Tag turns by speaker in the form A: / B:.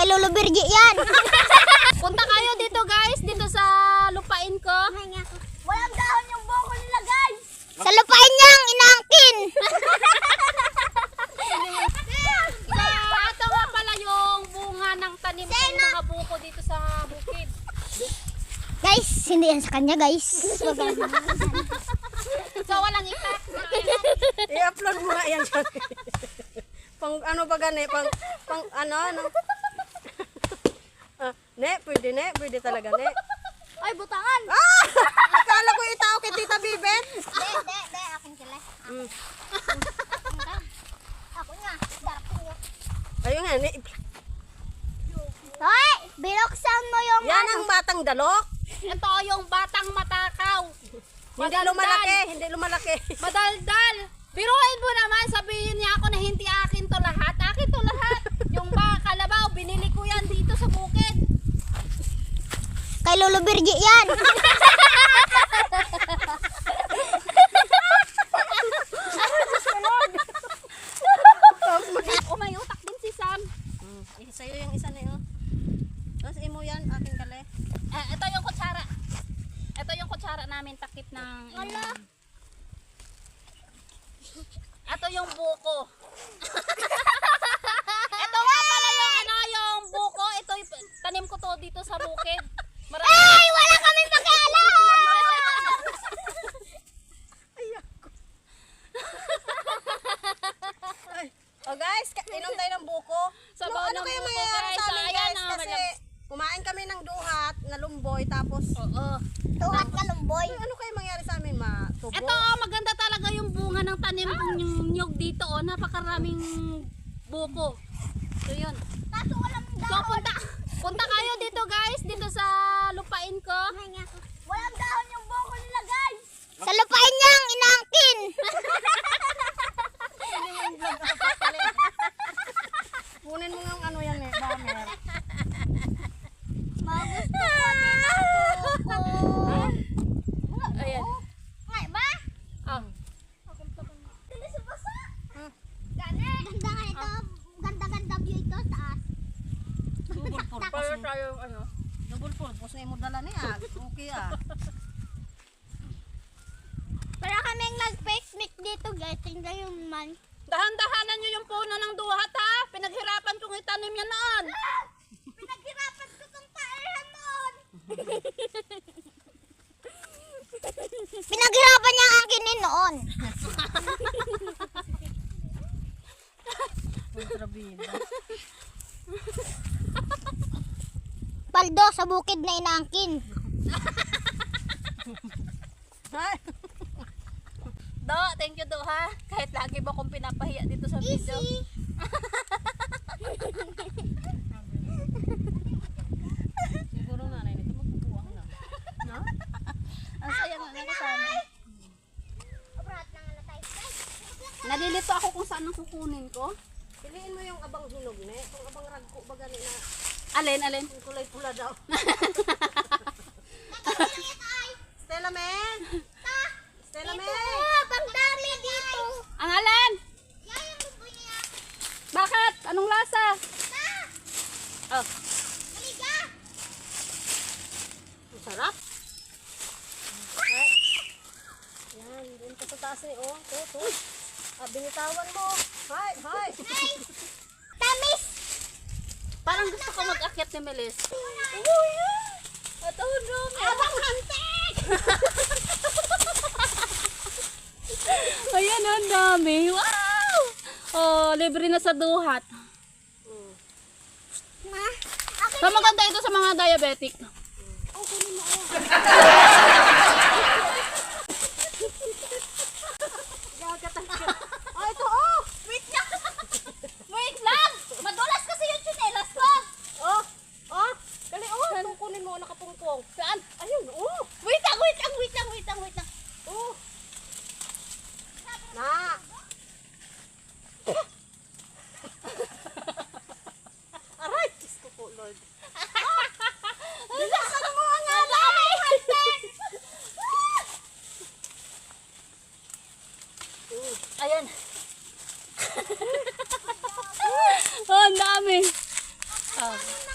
A: Kay Lolo Birgi yan.
B: Punta kayo dito guys, dito sa lupain ko.
A: Walang dahon yung buko nila guys. Sa lupain niyang inaangkin.
B: Ito nga pala yung bunga ng tanim ng mga buko dito sa bukid.
A: Guys, hindi yan sa kanya guys.
B: So walang itak.
C: I-upload mo nga yan dyan. Pang ano ba gani? Pang ano? Pwede talaga, ne.
A: Ay, butangan.
C: Ah! Akala ko itao kay Tita Biben.
A: De, akin sila. Ako nga, dapat niyo.
C: Ayun nga, ne.
A: Hoy, binuksan mo yung
C: Yan ang batang dalok.
B: Ito yung batang matakaw.
C: Hindi lumalaki.
B: Madaldal. Biruin mo naman, sabihin niya ako na hindi akin to lahat. Akin to lahat. Yung kalabaw, binili ko yan dito sa bukid.
A: Kay Lolo Birgi yan.
B: May utak din si Sam.
C: Sa'yo yung isa na yun. Tapos imo yan, akin kale.
B: Ito yung kutsara. Ito yung kutsara namin, takip ng... Ito yung buko. Ito nga pala yung buko. Ito tanim ko to dito sa bukid.
A: Ay, wala kami pakialam.
C: Oh guys, inom tayo ng buko.
B: Sabaw
C: Ano
B: ng
C: kayo
B: buko,
C: mangyayari
B: guys?
C: sa amin
B: Ayan,
C: guys? Kasi
B: malab-
C: kumain kami ng duhat na lumboy tapos
B: Oo.
A: Tuhat ka lumboy.
C: ano kayo mangyari sa amin? Matubo?
B: Ito, maganda talaga yung bunga ng tanim yung nyug dito. Oh, napakaraming buko. So yun.
A: Kaso walang
B: So punta kayo dito guys, dito sa lupain ko.
A: Walang dahon yung buko nila guys. Sa lupain niyang inaangkin.
C: Kunin mo ng ano yan eh, bamer.
A: Magusto ko din ang buko.
B: Ayan.
A: Ngay ba?
B: Oh.
A: Dali sa basa. Gani. Ganda nga ito. Ganda-ganda view ito taas.
B: Para tayo ano.
C: Double purpose na mo dala niya. Okay ah.
A: Para kaming mag-picnic dito guys. Tingnan yung man.
B: Dahan-dahanan nyo yung puno ng duhat ha. Pinaghirapan kong itanim yan noon.
A: Pinaghirapan ko itong pairahan noon. Pinaghirapan niya ang kinin noon.
C: Kontrabida.
A: Paldo sa bukid na inaangkin.
C: Ay,
B: Do, thank you Do ha. Kahit lagi ba akong pinapahiya dito sa video.
C: siguro nanay nito magbubuang na. No?
B: Ang saya nga nga kasama.
A: Obrat na nga tayo guys.
B: Nalilito ako kung saan ang kukunin ko.
C: Piliin mo yung abang hinog ne. Kung abang ragko ba gani na
B: Alin?
C: yung kulay pula daw. Stella men. Stella men.
A: Pang dami dito.
B: Ang alin?
A: Yan yung lumboy niya.
B: Bakit? Anong lasa? Oh.
A: Maliga.
C: Ang sarap. Ay. Yan, doon ka sa taas eh. Oh, to. Binitawan mo. Hi.
A: Tamis.
B: Parang gusto ko mag-akyat ni Melis. Ito no.
A: Abang hantik.
B: Ayan, ang dami. Wow! Oh, libre na sa duhat.
A: Ma.
B: So maganda ito sa mga diabetic.
C: Oh, ito oh.
B: Wait lang! Madulas kasi yung tsinelas ko!
C: Oh. Kali oh, tungkunin mo nakapungkong.
B: Saan?
C: Ayun, oh.
B: Wait lang!
C: Oh. Na. Aray, Diyos ko po, Lord. Bilisan mo ang alay!
B: Ayan. Oh, ang dami. Oh.